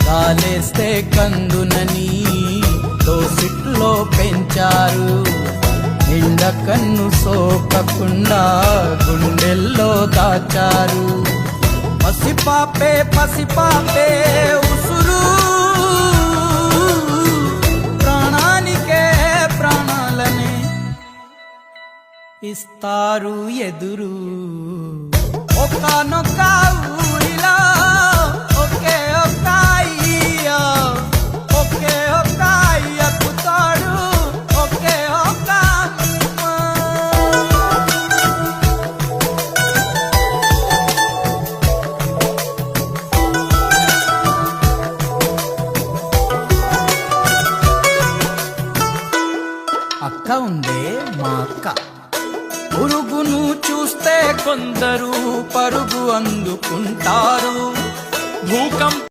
గాలేస్తే కందునని దోసిట్లో పెంచారు. ఎండ కన్ను సోకకుండా గుండెల్లో దాచారు. పసిపాపే పసిపాపే ఉసురు, ప్రాణానికే ప్రాణాలనే ఇస్తారు ఎదురు. ఒక్కనొక్క ఊరిలో ఒకే ఒక్క అయ్య, ఒకే ఒక్క అయ్యకు తాడు ఒకే ఒక్క అమ్మ. అక్క ఉందే మా అక్క, పురుగును చూస్తే కొందరు పరుగు అందుకుంటారు. భూకంప